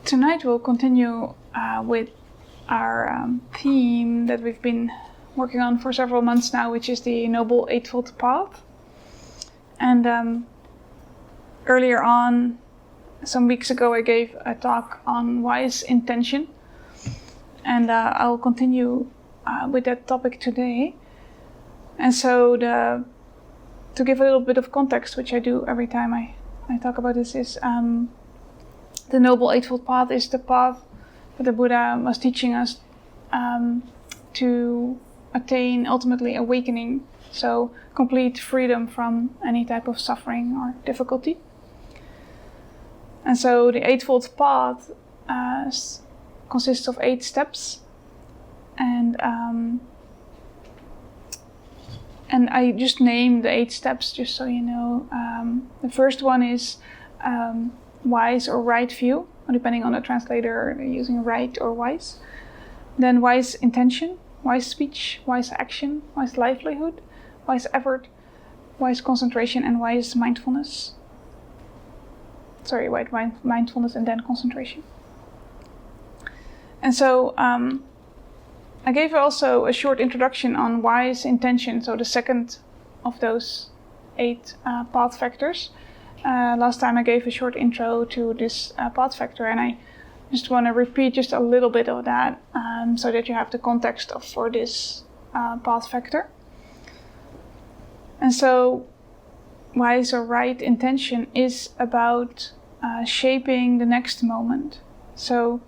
tonight we'll continue with our theme that we've been working on for several months now, which is the Noble Eightfold Path. And earlier on, some weeks ago, I gave a talk on wise intention, and I'll continue with that topic today. And so to give a little bit of context, which I do every time I talk about this, is the Noble Eightfold Path is the path that the Buddha was teaching us to attain ultimately awakening, so complete freedom from any type of suffering or difficulty. And so the Eightfold Path consists of 8 steps, and I just named the 8 steps just so you know. The first one is wise or right view, depending on the translator, they're using right or wise. Then wise intention, wise speech, wise action, wise livelihood, wise effort, wise concentration, and wise mindfulness. Sorry, wise mindfulness and then concentration. And so I gave also a short introduction on wise intention, so the second of those 8 path factors. Last time I gave a short intro to this path factor, and I just want to repeat just a little bit of that so that you have the context for this path factor. And so wise or right intention is about shaping the next moment. So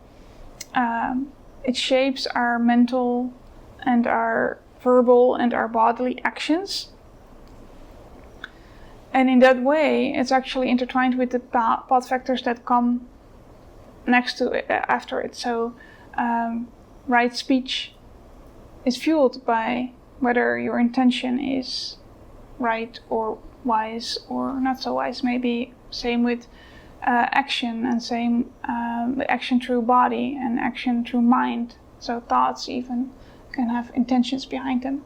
it shapes our mental and our verbal and our bodily actions. And in that way, it's actually intertwined with the path factors that come next to it, after it. So right speech is fueled by whether your intention is right or wise or not so wise. Maybe same with action, and same action through body and action through mind. So thoughts even can have intentions behind them.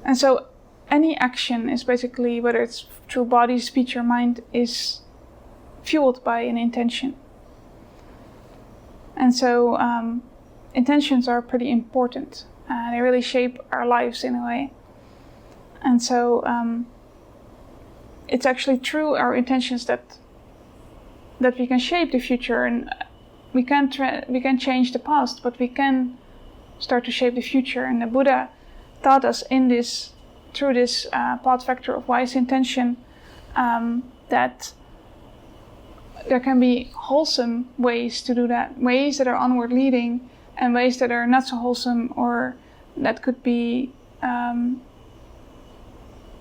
And so any action is basically, whether it's through body, speech, or mind, is fueled by an intention. And so intentions are pretty important. They really shape our lives in a way. And so it's actually through our intentions that we can shape the future, and we can change the past, but we can start to shape the future. And the Buddha taught us through this path factor of wise intention that there can be wholesome ways to do that, ways that are onward leading, and ways that are not so wholesome, or that could be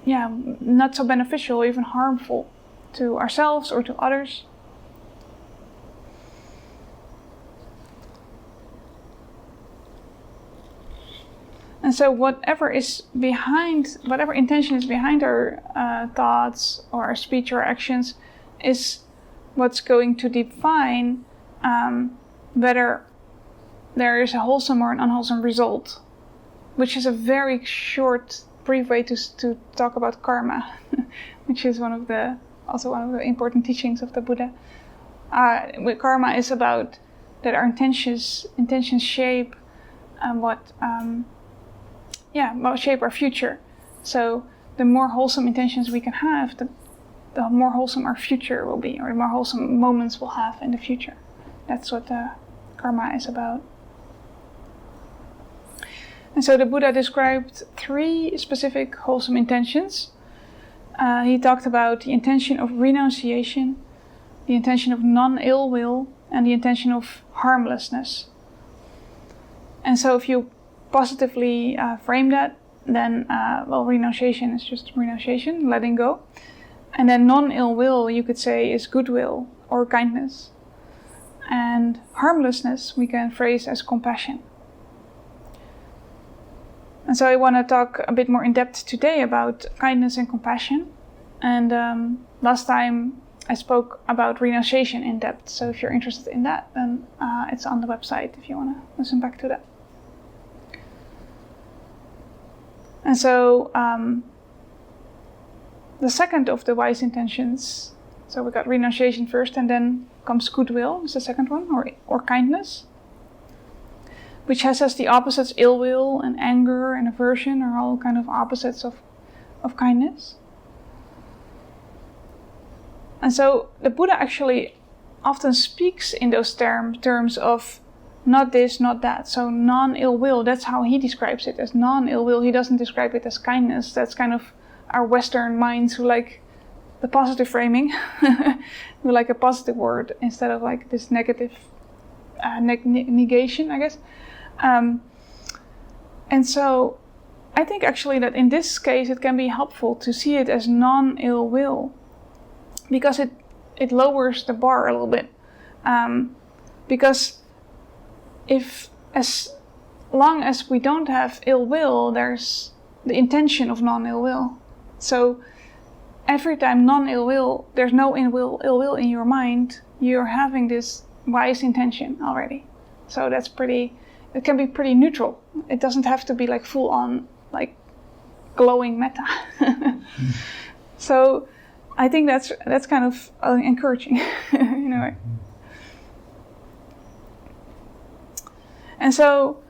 not so beneficial, even harmful to ourselves or to others. And so whatever intention is behind our thoughts or our speech or actions is what's going to define whether there is a wholesome or an unwholesome result, which is a very short, brief way to talk about karma, which is also one of the important teachings of the Buddha. Karma is about that our intentions shape what shape our future. So the more wholesome intentions we can have, the more wholesome our future will be, or the more wholesome moments we'll have in the future. That's what karma is about. And so the Buddha described 3 specific wholesome intentions. He talked about the intention of renunciation, the intention of non-ill will, and the intention of harmlessness. And so if you positively frame that, then renunciation is just renunciation, letting go. And then non-ill will, you could say, is goodwill or kindness. And harmlessness we can phrase as compassion. And so I want to talk a bit more in depth today about kindness and compassion. And last time I spoke about renunciation in depth. So if you're interested in that, then it's on the website if you want to listen back to that. And so the second of the wise intentions So we got renunciation first, and then comes goodwill, is the second one, or kindness, which has as the opposites ill will and anger and aversion are all kind of opposites of kindness. And so the Buddha actually often speaks in those terms of not this, not that. So non-ill will, that's how he describes it, as non-ill will. He doesn't describe it as kindness. That's kind of our Western minds who like the positive framing, who like a positive word instead of like this negative negation, I guess. And so I think actually that in this case it can be helpful to see it as non-ill will, because it lowers the bar a little bit. Because if as long as we don't have ill will, there's the intention of non-ill will. So every time non-ill will, there's no ill will in your mind, you're having this wise intention already. So that's it can be pretty neutral. It doesn't have to be like full on, like glowing metta. So I think that's kind of encouraging in a way. And so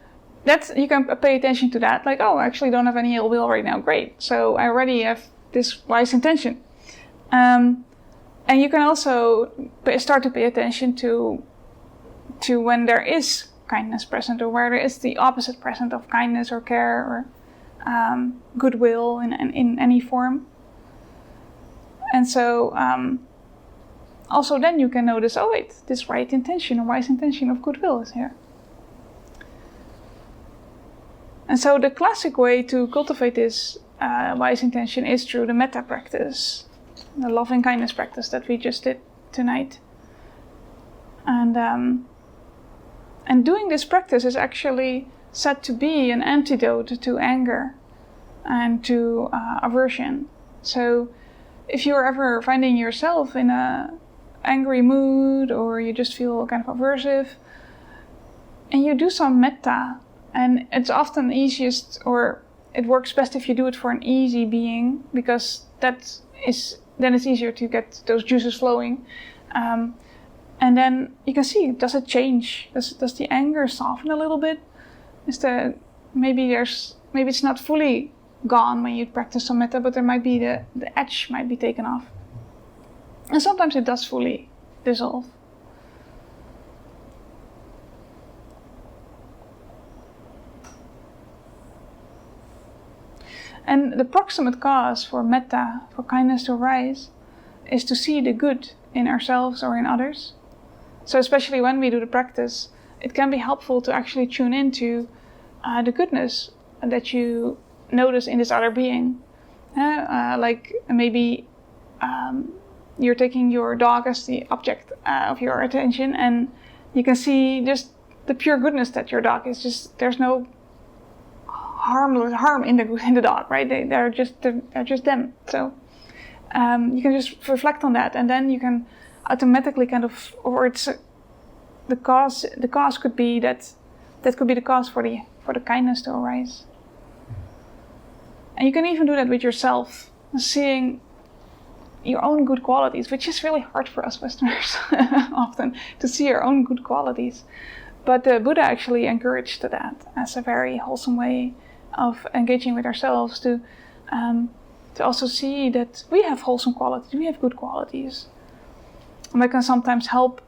you can pay attention to that, like, oh, I actually don't have any ill will right now, great. So I already have this wise intention. And you can also start to pay attention to when there is kindness present, or where there is the opposite present of kindness or care or goodwill in any form. And so also then you can notice, oh wait, this right intention or wise intention of goodwill is here. And so the classic way to cultivate this wise intention is through the metta practice, the loving kindness practice that we just did tonight. And doing this practice is actually said to be an antidote to anger and to aversion. So if you're ever finding yourself in an angry mood, or you just feel kind of aversive, and you do some metta, and it's often easiest, or it works best if you do it for an easy being, because then it's easier to get those juices flowing. And then you can see, does it change? Does the anger soften a little bit? Maybe it's not fully gone when you practice some metta, but there might be the edge might be taken off. And sometimes it does fully dissolve. And the proximate cause for metta, for kindness to arise, is to see the good in ourselves or in others. So especially when we do the practice, it can be helpful to actually tune into the goodness that you notice in this other being. Like maybe you're taking your dog as the object of your attention, and you can see just the pure goodness that your dog is. Just there's no harm in the dog, right? They're just them. So you can just reflect on that, and then you can automatically kind of, or it's the cause could be that could be the cause for the kindness to arise. And you can even do that with yourself, seeing your own good qualities, which is really hard for us Westerners often, to see our own good qualities. But the Buddha actually encouraged that as a very wholesome way of engaging with ourselves, to also see that we have wholesome qualities, we have good qualities. And that can sometimes help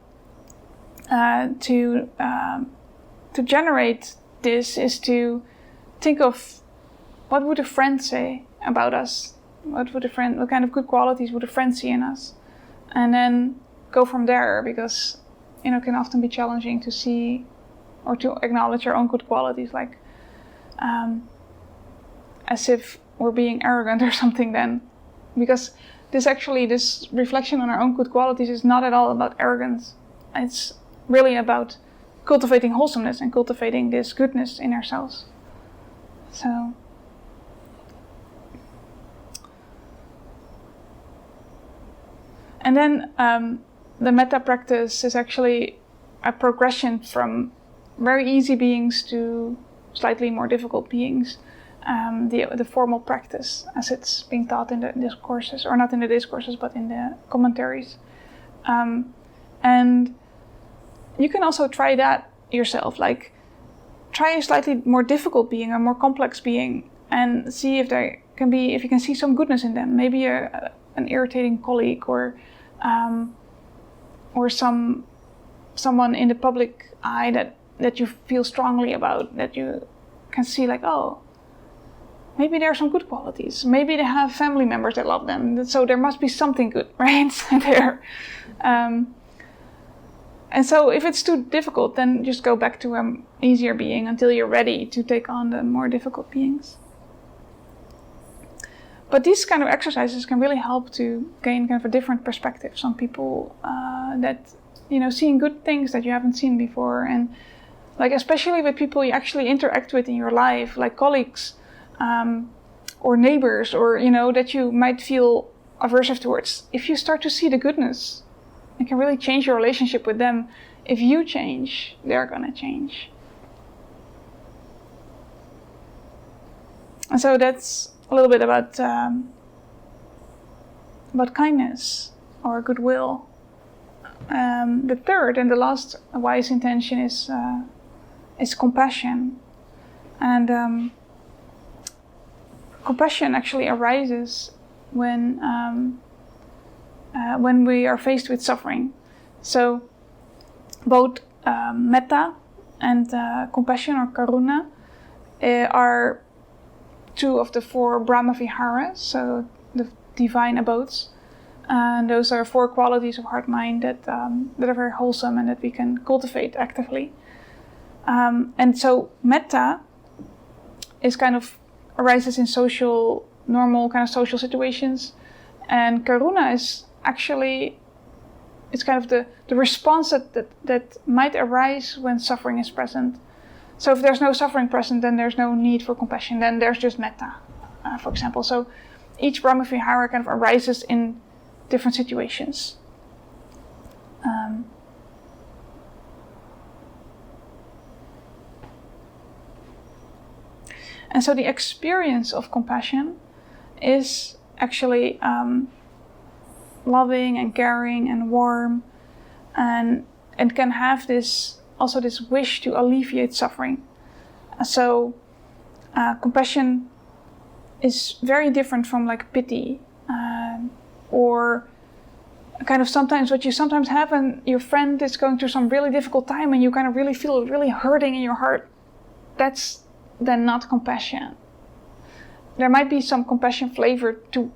to generate this, is to think of what would a friend say about us? What kind of good qualities would a friend see in us? And then go from there, because it can often be challenging to see or to acknowledge our own good qualities, like as if we're being arrogant or something then. Because this reflection on our own good qualities is not at all about arrogance. It's really about cultivating wholesomeness and cultivating this goodness in ourselves. So and then the metta practice is actually a progression from very easy beings to slightly more difficult beings. The formal practice, as it's being taught in the discourses, or not in the discourses, but in the commentaries. And you can also try that yourself, like try a slightly more difficult being, a more complex being, and see if you can see some goodness in them. Maybe an irritating colleague, or someone in the public eye that you feel strongly about, that you can see like, oh, maybe there are some good qualities. Maybe they have family members that love them, so there must be something good, right? there. And so if it's too difficult, then just go back to an easier being until you're ready to take on the more difficult beings. But these kind of exercises can really help to gain kind of a different perspective. Some people that, seeing good things that you haven't seen before, and like especially with people you actually interact with in your life, like colleagues or neighbors, or that you might feel aversive towards. If you start to see the goodness, it can really change your relationship with them. If you change, they're gonna change. And so that's a little bit about kindness or goodwill. The third and the last wise intention is compassion, and compassion actually arises when we are faced with suffering. So both metta and compassion or karuna are two of the 4 Brahma Viharas, so the divine abodes. And those are 4 qualities of heart mind that are very wholesome and that we can cultivate actively. And so metta is arises in normal kind of social situations, and karuna is actually, it's kind of the response that might arise when suffering is present. So if there's no suffering present, then there's no need for compassion, then there's just metta, for example. So each Brahma Vihara kind of arises in different situations. And so the experience of compassion is actually loving and caring and warm, and can have this wish to alleviate suffering. So compassion is very different from like pity, or kind of sometimes what you sometimes have when your friend is going through some really difficult time and you kind of really feel really hurting in your heart. That's then not compassion. There might be some compassion flavor to,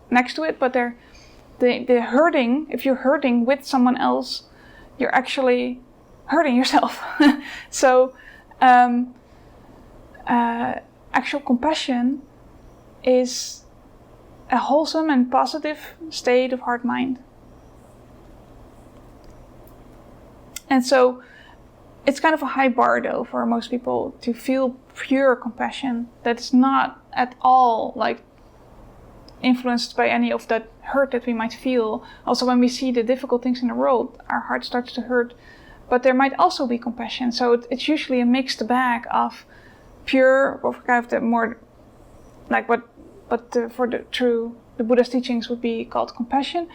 next to it, but the hurting, if you're hurting with someone else, you're actually hurting yourself. So actual compassion is a wholesome and positive state of heart mind. And so it's kind of a high bar though for most people to feel pure compassion that's not at all like influenced by any of that hurt that we might feel. Also, when we see the difficult things in the world, our heart starts to hurt, but there might also be compassion. So it's usually a mixed bag of pure, or kind of the more like for the Buddha's teachings would be called compassion,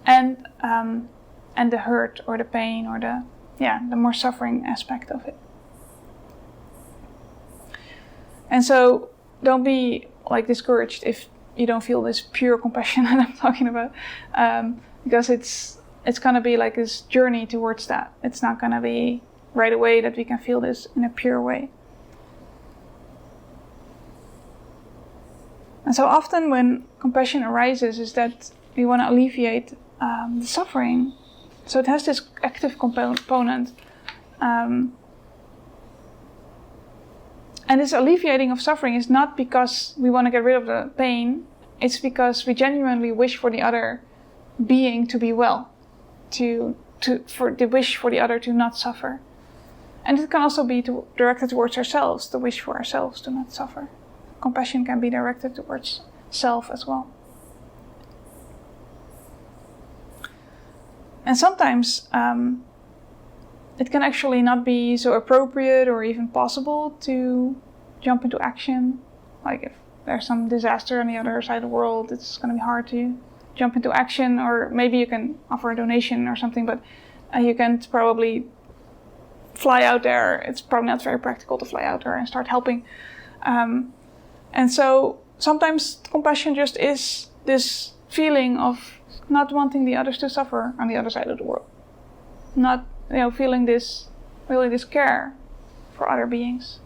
and the hurt or the pain or the more suffering aspect of it. And so don't be like discouraged if you don't feel this pure compassion that I'm talking about, because it's gonna be like this journey towards that. It's not gonna be right away that we can feel this in a pure way. And so often when compassion arises is that we want to alleviate the suffering. So it has this active component. And this alleviating of suffering is not because we want to get rid of the pain. It's because we genuinely wish for the other being to be well, for the wish for the other to not suffer. And it can also be directed towards ourselves, the wish for ourselves to not suffer. Compassion can be directed towards self as well. And sometimes it can actually not be so appropriate or even possible to jump into action. Like if there's some disaster on the other side of the world, it's going to be hard to jump into action, or maybe you can offer a donation or something, but you can't probably fly out there. It's probably not very practical to fly out there and start helping. And so sometimes compassion just is this feeling of not wanting the others to suffer on the other side of the world. Not, feeling this care for other beings.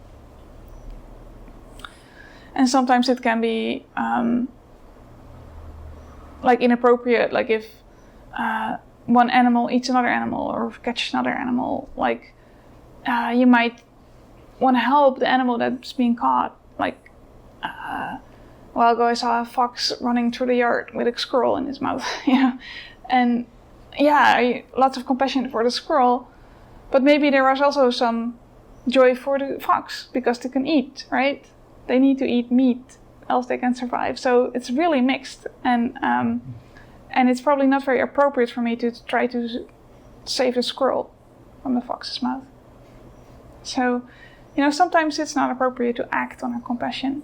And sometimes it can be inappropriate, like if one animal eats another animal or catches another animal, you might want to help the animal that's being caught. A while ago I saw a fox running through the yard with a squirrel in his mouth, and lots of compassion for the squirrel, but maybe there was also some joy for the fox because they can eat, right? They need to eat meat, else they can survive. So it's really mixed, and it's probably not very appropriate for me to try to save the squirrel from the fox's mouth. So, sometimes it's not appropriate to act on our compassion.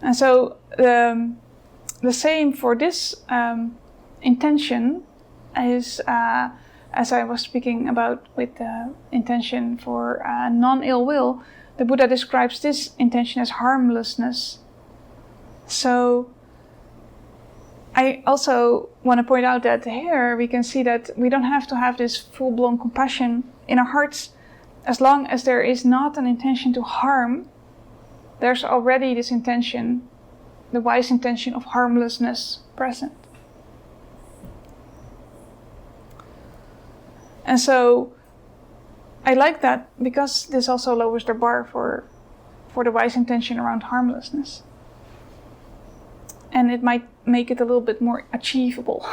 And so the same for this intention is, as I was speaking about with the intention for non-ill will, the Buddha describes this intention as harmlessness. So I also want to point out that here we can see that we don't have to have this full-blown compassion in our hearts as long as there is not an intention to harm. There's already this intention, the wise intention of harmlessness present. And so I like that because this also lowers the bar for the wise intention around harmlessness. And it might make it a little bit more achievable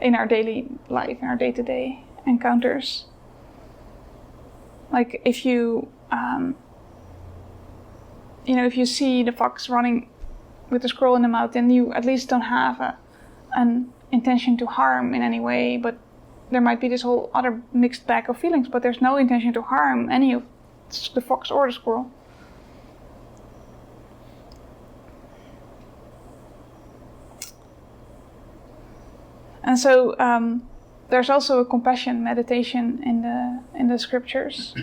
in our daily life, in our day-to-day encounters. Like if you if you see the fox running with the squirrel in the mouth, then you at least don't have an intention to harm in any way, but there might be this whole other mixed bag of feelings, but there's no intention to harm any of the fox or the squirrel. And so there's also a compassion meditation in the scriptures.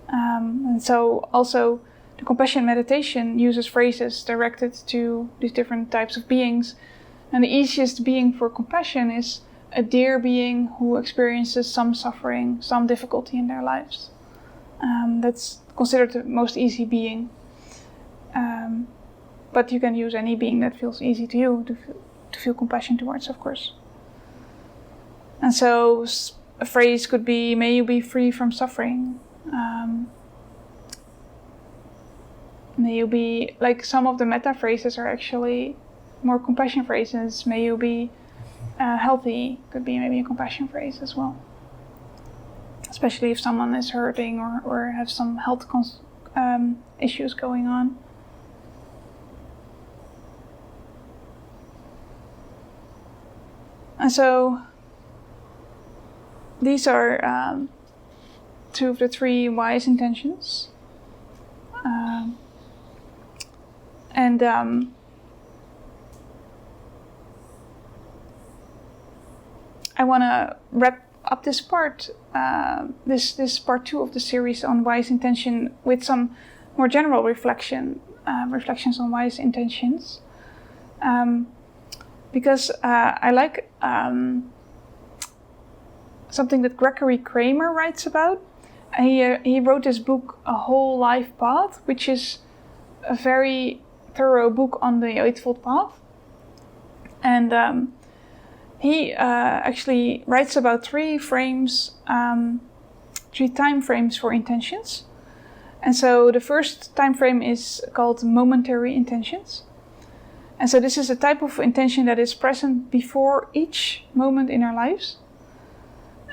And so also the compassion meditation uses phrases directed to these different types of beings. And the easiest being for compassion is a dear being who experiences some suffering, some difficulty in their lives. That's considered the most easy being. But you can use any being that feels easy to you to feel compassion towards, of course. And so a phrase could be, may you be free from suffering. May you be, like some of the metta phrases are actually more compassion phrases. May you be healthy, could be maybe a compassion phrase as well. Especially if someone is hurting or have some health issues going on. And so these are two of the three wise intentions. I want to wrap up this part, this part 2 of the series on wise intention with some more general reflections on wise intentions. Because I like something that Gregory Kramer writes about. He wrote this book, A Whole Life Path, which is a very thorough book on the Eightfold Path. And he actually writes about three time frames for intentions. And so the first time frame is called momentary intentions. And so this is a type of intention that is present before each moment in our lives.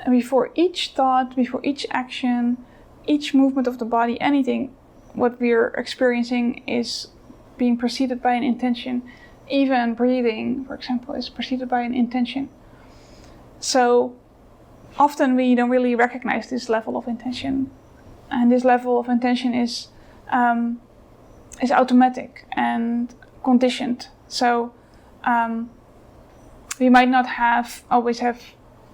And before each thought, before each action, each movement of the body, anything, what we're experiencing is being preceded by an intention. Even breathing, for example, is preceded by an intention. So often we don't really recognize this level of intention. And this level of intention is is automatic and conditioned. So we might not always have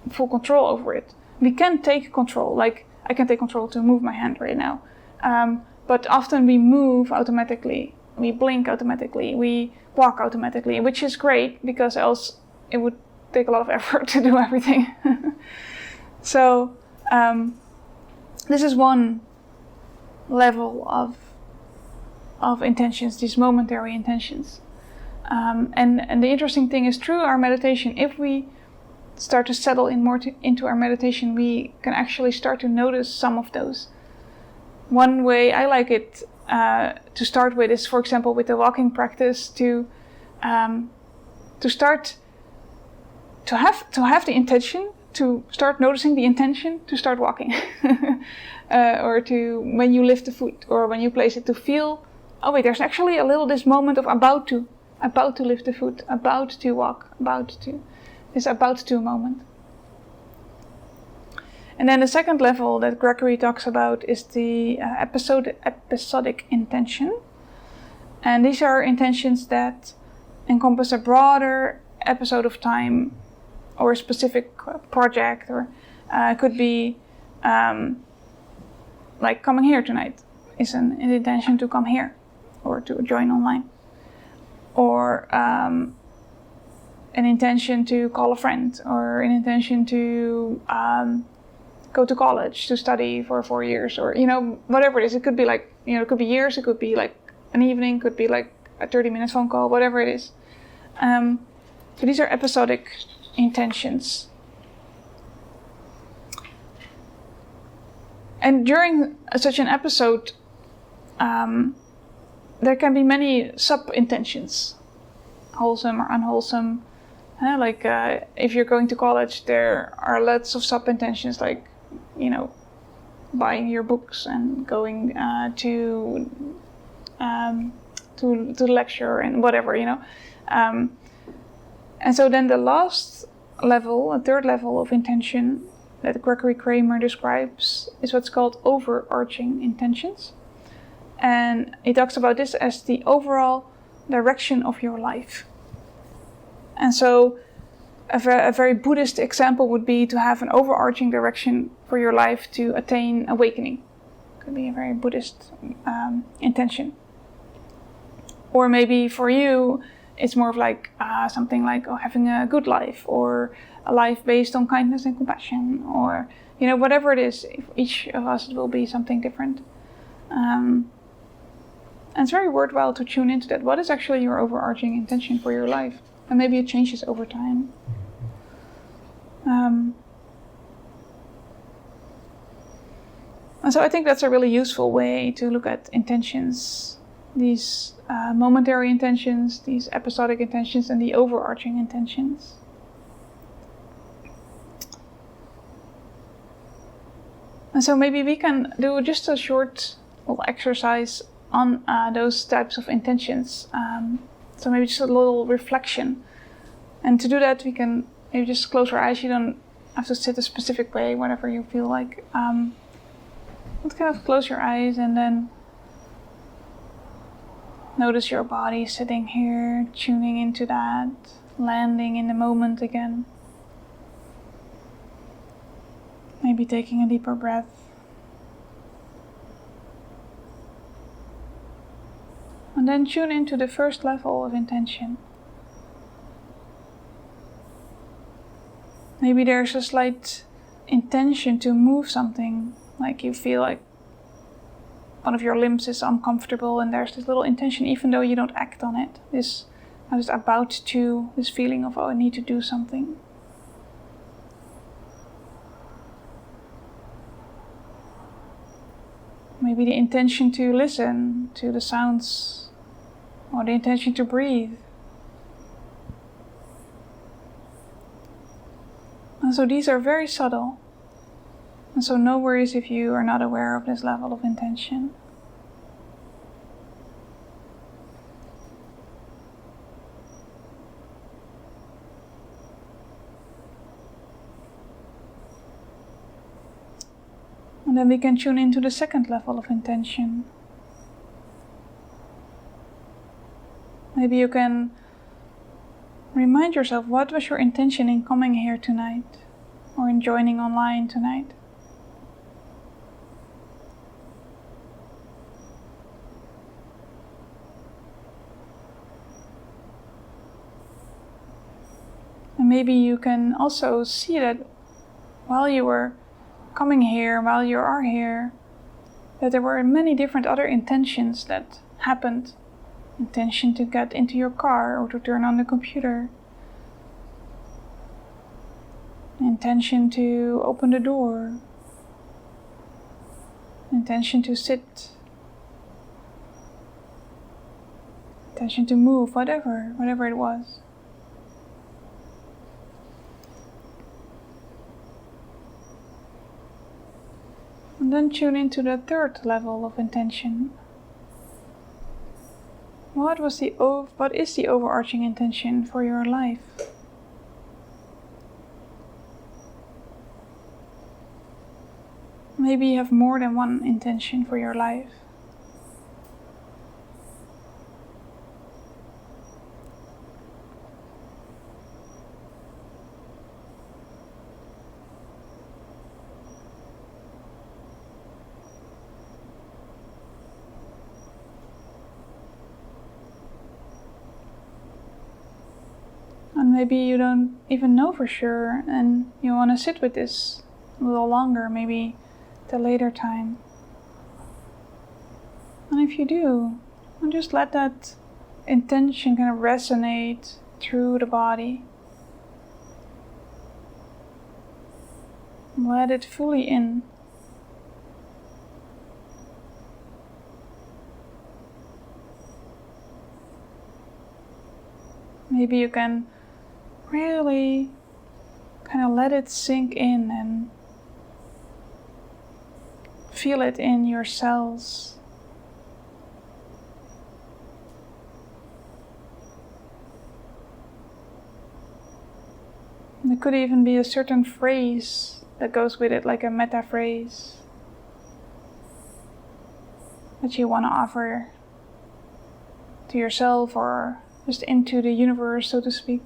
full control over it. We can take control, like I can take control to move my hand right now. But often we move automatically, we blink automatically, we walk automatically, which is great because else it would take a lot of effort to do everything. So this is one level of intentions, these momentary intentions. And the interesting thing is, through our meditation, if we start to settle in more into our meditation, we can actually start to notice some of those. One way I like it to start with is, for example, with the walking practice, to start to have the intention, to start noticing the intention to start walking, or to, when you lift the foot or when you place it, to feel, oh wait, there's actually a little this moment of about to lift the foot, about to walk, this about to moment. And then the second level that Gregory talks about is the episodic intention. And these are intentions that encompass a broader episode of time or a specific project, or could be like coming here tonight is an intention to come here or to join online, or an intention to call a friend, or an intention to go to college to study for 4 years, or whatever it is. It could be like, it could be years, it could be like an evening, could be like a 30-minute phone call, whatever it is. So these are episodic intentions. And during such an episode, there can be many sub-intentions, wholesome or unwholesome. Like if you're going to college, there are lots of sub-intentions, like, buying your books and going to the lecture and whatever, And so then the last level, a third level of intention that Gregory Kramer describes, is what's called overarching intentions. And he talks about this as the overall direction of your life. And so a very Buddhist example would be to have an overarching direction for your life to attain awakening. Could be a very Buddhist intention. Or maybe for you, it's more of like something like having a good life, or a life based on kindness and compassion, or whatever it is. Each of us, it will be something different. And it's very worthwhile to tune into that. What is actually your overarching intention for your life? And maybe it changes over time. And so I think that's a really useful way to look at intentions. These momentary intentions, these episodic intentions, and the overarching intentions. And so maybe we can do just a short little exercise on those types of intentions. So maybe just a little reflection. And to do that, we can maybe just close our eyes. You don't have to sit a specific way, whatever you feel like. Just kind of close your eyes and then notice your body sitting here, tuning into that, landing in the moment again. Maybe taking a deeper breath. And then tune into the first level of intention. Maybe there's a slight intention to move something, like you feel like one of your limbs is uncomfortable, and there's this little intention, even though you don't act on it. This feeling of, I need to do something. Maybe the intention to listen to the sounds, or the intention to breathe. And so these are very subtle. And so no worries if you are not aware of this level of intention. And then we can tune into the second level of intention. Maybe you can remind yourself, what was your intention in coming here tonight or in joining online tonight? And maybe you can also see that while you were coming here, while you are here, that there were many different other intentions that happened. Intention to get into your car or to turn on the computer. Intention to open the door. Intention to sit. Intention to move, whatever it was. And then tune into the third level of intention. What is the overarching intention for your life? Maybe you have more than one intention for your life. And maybe you don't even know for sure and you want to sit with this a little longer, maybe at a later time. And if you do, just let that intention kind of resonate through the body. Let it fully in. Maybe you can really kind of let it sink in and feel it in your cells. There could even be a certain phrase that goes with it, like a meta phrase that you want to offer to yourself or just into the universe, so to speak.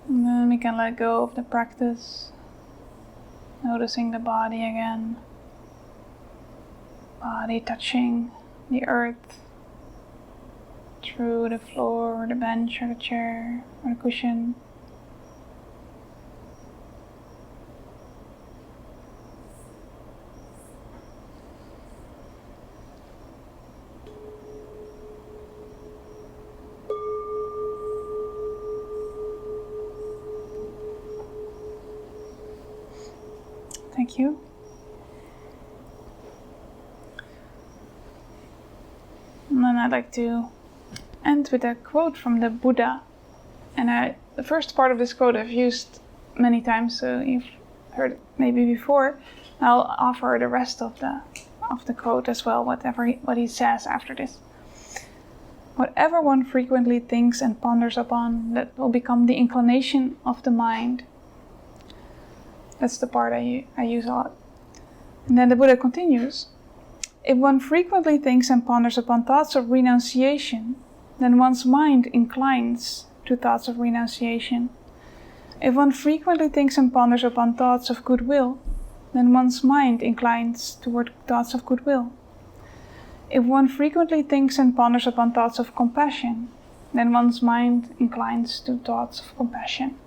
And then we can let go of the practice, noticing the body again. Body touching the earth through the floor or the bench or the chair or the cushion. Thank you. And then I'd like to end with a quote from the Buddha. And the first part of this quote I've used many times, so you've heard it maybe before. I'll offer the rest of the quote as well, what he says after this. Whatever one frequently thinks and ponders upon, that will become the inclination of the mind. That's the part I use a lot. And then the Buddha continues. If one frequently thinks and ponders upon thoughts of renunciation, then one's mind inclines to thoughts of renunciation. If one frequently thinks and ponders upon thoughts of goodwill, then one's mind inclines toward thoughts of goodwill. If one frequently thinks and ponders upon thoughts of compassion, then one's mind inclines to thoughts of compassion.